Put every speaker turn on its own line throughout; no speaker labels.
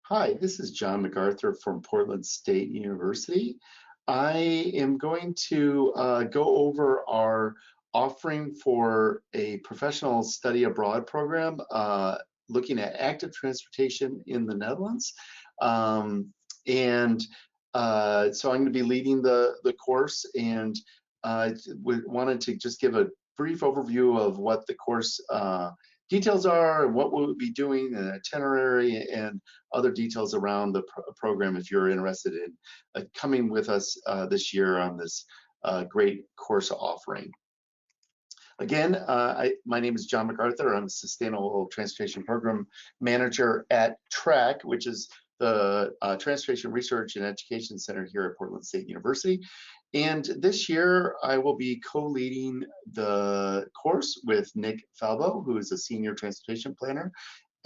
Hi, this is John MacArthur from Portland State University. I am going to go over our offering for a professional study abroad program looking at active transportation in the Netherlands. Um, and so I'm going to be leading the course, and wanted to just give a brief overview of what the course details are and what we'll be doing, an itinerary, and other details around the program if you're interested in coming with us this year on this great course offering. Again, my name is John MacArthur. I'm a Sustainable Transportation Program Manager at TRAC, which is the Transportation Research and Education Center here at Portland State University. And this year, I will be co-leading the course with Nick Falbo, who is a Senior Transportation Planner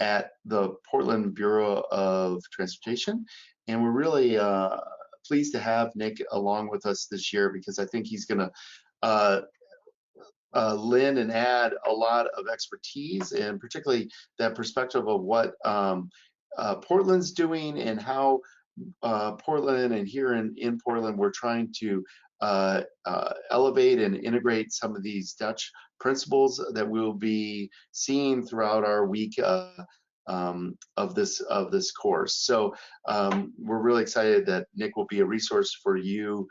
at the Portland Bureau of Transportation. And we're really pleased to have Nick along with us this year because I think he's going to lend and add a lot of expertise, and particularly that perspective of what Portland's doing and how Portland and here in Portland we're trying to elevate and integrate some of these Dutch principles that we'll be seeing throughout our week of this course. So we're really excited that Nick will be a resource for you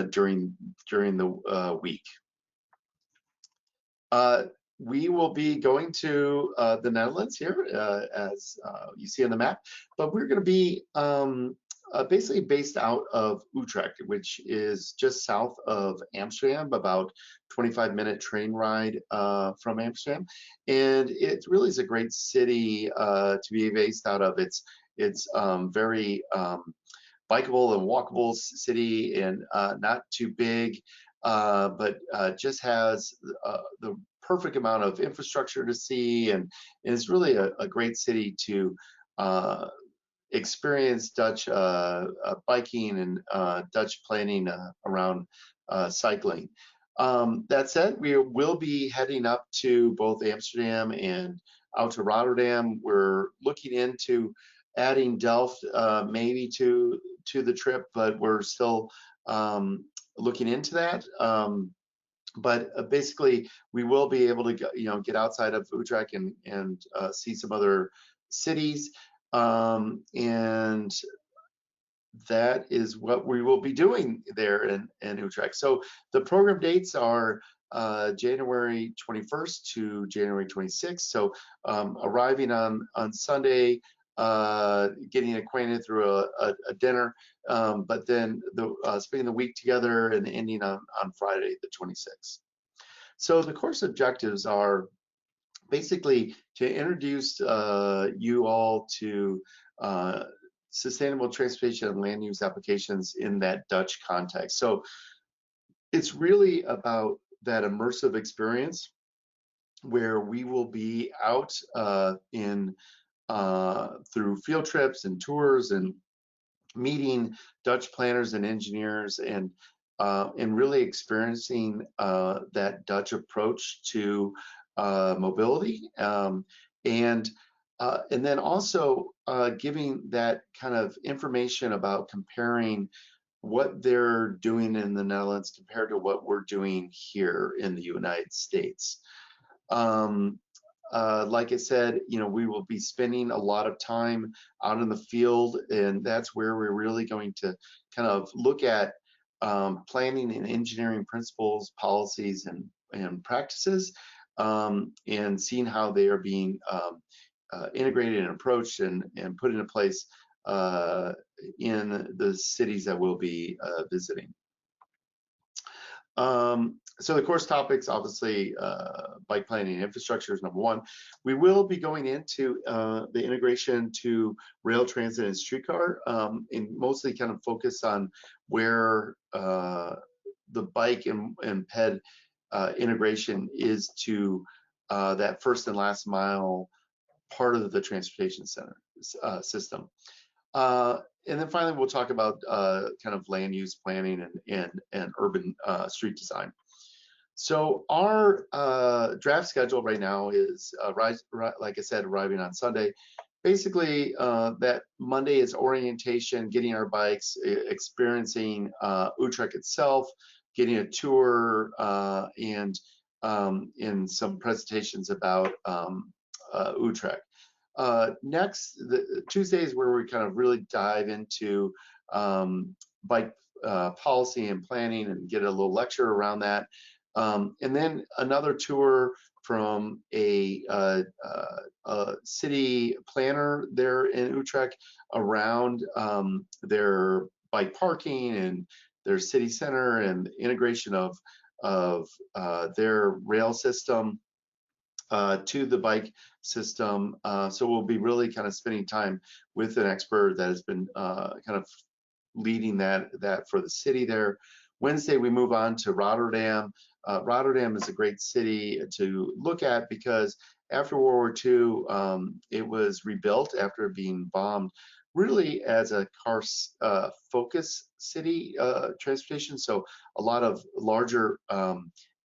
during the week. We will be going to the Netherlands here, as you see on the map, but we're going to be basically based out of Utrecht, which is just south of Amsterdam, about 25-minute train ride from Amsterdam. And it really is a great city to be based out of. It's very bikeable and walkable city, and not too big. But just has the perfect amount of infrastructure to see, and is really a great city to experience Dutch biking and Dutch planning around cycling. That said, we will be heading up to both Amsterdam and out to Rotterdam. We're looking into adding Delft maybe to the trip, but we're still looking into that. But basically, we will be able to get outside of Utrecht and see some other cities, and that is what we will be doing there in Utrecht. So the program dates are January 21st to January 26th. So arriving on Sunday, getting acquainted through a dinner, but then spending the week together and ending on Friday the 26th. So the course objectives are basically to introduce you all to sustainable transportation and land use applications in that Dutch context. So it's really about that immersive experience where we will be out through field trips and tours and meeting Dutch planners and engineers, and really experiencing that Dutch approach to mobility, and then also giving that kind of information about comparing what they're doing in the Netherlands compared to what we're doing here in the United States. Like I said, we will be spending a lot of time out in the field, and that's where we're really going to kind of look at planning and engineering principles, policies, and practices, and seeing how they are being integrated and approached and put into place in the cities that we'll be visiting. So the course topics, obviously, bike planning and infrastructure is number one. We will be going into the integration to rail transit and streetcar, and mostly kind of focus on where the bike and ped integration is to that first and last mile part of the transportation center system. And then finally, we'll talk about kind of land use planning and urban street design. So our draft schedule right now is, like I said, arriving on Sunday. basically, that Monday is orientation, getting our bikes, experiencing Utrecht itself, getting a tour, and in some presentations about Utrecht. Next, the Tuesdays where we kind of really dive into bike policy and planning and get a little lecture around that. And then another tour from a city planner there in Utrecht around their bike parking and their city center and integration of their rail system to the bike system. So we'll be really kind of spending time with an expert that has been kind of leading that for the city there. Wednesday, we move on to Rotterdam. Rotterdam is a great city to look at because after World War II, it was rebuilt after being bombed, really as a car focus city transportation. So a lot of larger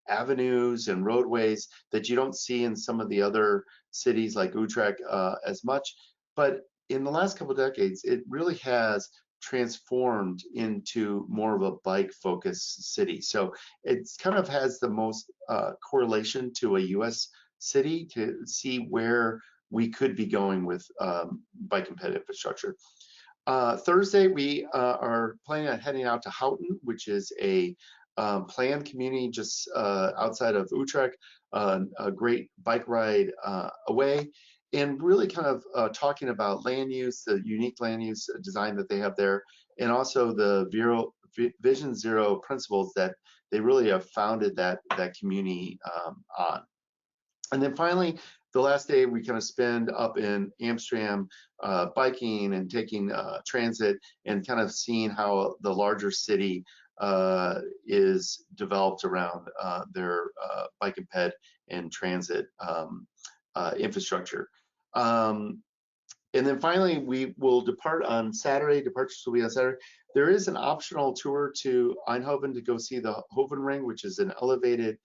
avenues and roadways that you don't see in some of the other cities like Utrecht as much. But in the last couple of decades, it really has transformed into more of a bike focused city. So it kind of has the most correlation to a US city to see where we could be going with bike and ped infrastructure. Thursday, we are planning on heading out to Houten, which is a planned community just outside of Utrecht, a great bike ride away, and really kind of talking about land use, the unique land use design that they have there, and also the Vision Zero principles that they really have founded that community on. And then finally, the last day we kind of spend up in Amsterdam biking and taking transit and kind of seeing how the larger city is developed around their bike and ped and transit infrastructure. And then finally, we will depart on Saturday. Departures will be on Saturday. There is an optional tour to Eindhoven to go see the Hovenring, which is an elevated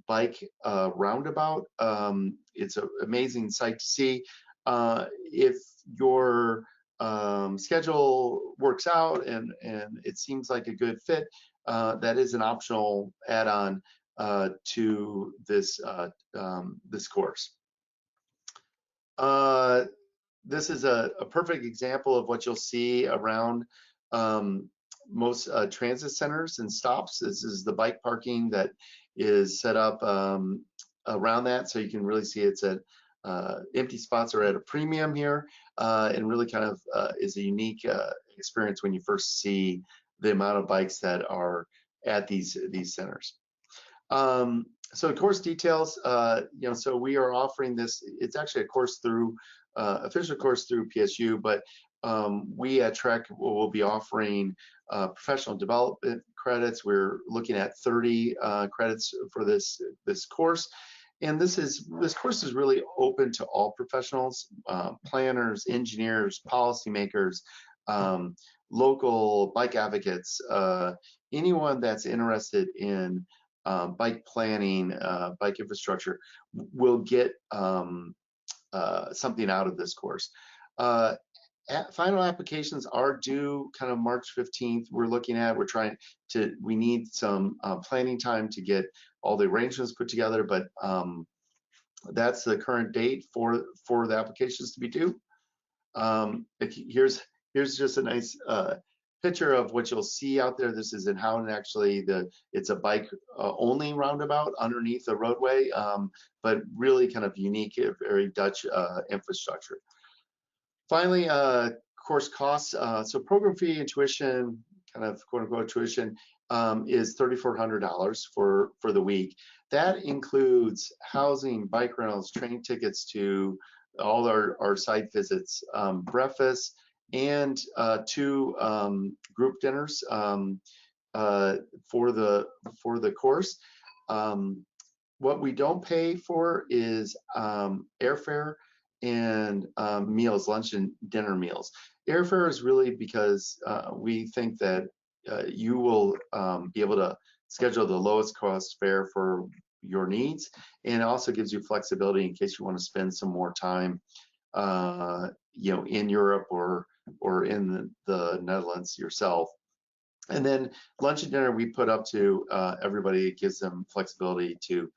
bike roundabout. It's an amazing sight to see. If your schedule works out and it seems like a good fit, that is an optional add-on to this this course. This is a perfect example of what you'll see around most transit centers and stops. This is the bike parking that is set up around that, so you can really see it's at empty spots are at a premium here, and really kind of is a unique experience when you first see the amount of bikes that are at these centers. So course details, you know, so we are offering this. It's actually a course through official course through PSU, but we at Trek will be offering professional development credits. We're looking at 30 credits for this course, and this course is really open to all professionals, planners, engineers, policymakers, local bike advocates, anyone that's interested in bike planning, bike infrastructure will get something out of this course. Final applications are due kind of March 15th. We need some planning time to get all the arrangements put together, but that's the current date for the applications to be due. Here's just a nice picture of what you'll see out there. This is in Houten, actually. It's a bike only roundabout underneath the roadway, but really kind of unique, very Dutch infrastructure. Finally, course costs. So program fee and tuition, kind of quote unquote tuition, is $3,400 for the week. That includes housing, bike rentals, train tickets to all our site visits, breakfast, and 2 group dinners for the course. What we don't pay for is airfare and meals, lunch and dinner meals. Airfare is really because we think that you will be able to schedule the lowest cost fare for your needs, and it also gives you flexibility in case you want to spend some more time in Europe or in the Netherlands yourself. And then lunch and dinner we put up to everybody. It gives them flexibility to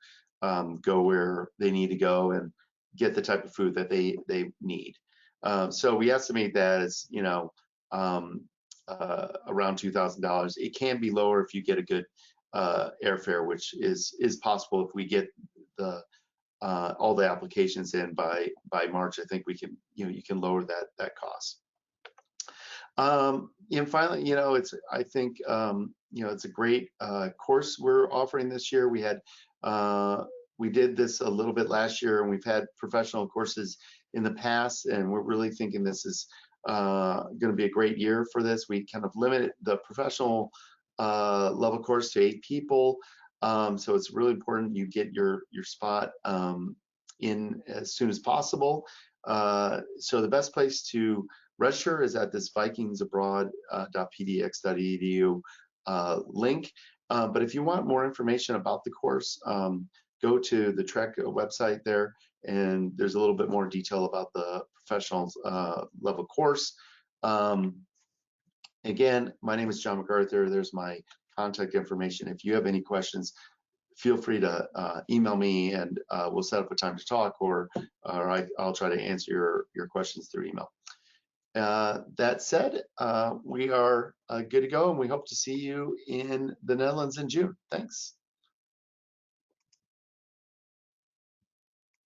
go where they need to go and get the type of food that they need. So we estimate that as around $2,000. It can be lower if you get a good airfare, which is possible if we get the all the applications in by March. I think we can you can lower that cost. And finally, I think it's a great course we're offering this year. We did this a little bit last year, and we've had professional courses in the past, and we're really thinking this is going to be a great year for this. We kind of limit the professional level course to 8 people, so it's really important you get your spot in as soon as possible. So the best place to register is at this vikingsabroad.pdx.edu link. But if you want more information about the course, go to the Trek website there, and there's a little bit more detail about the professional level course. Again, my name is John MacArthur. There's my contact information. If you have any questions, feel free to email me, and we'll set up a time to talk, or I'll try to answer your questions through email. That said, we are good to go, and we hope to see you in the Netherlands in June. Thanks.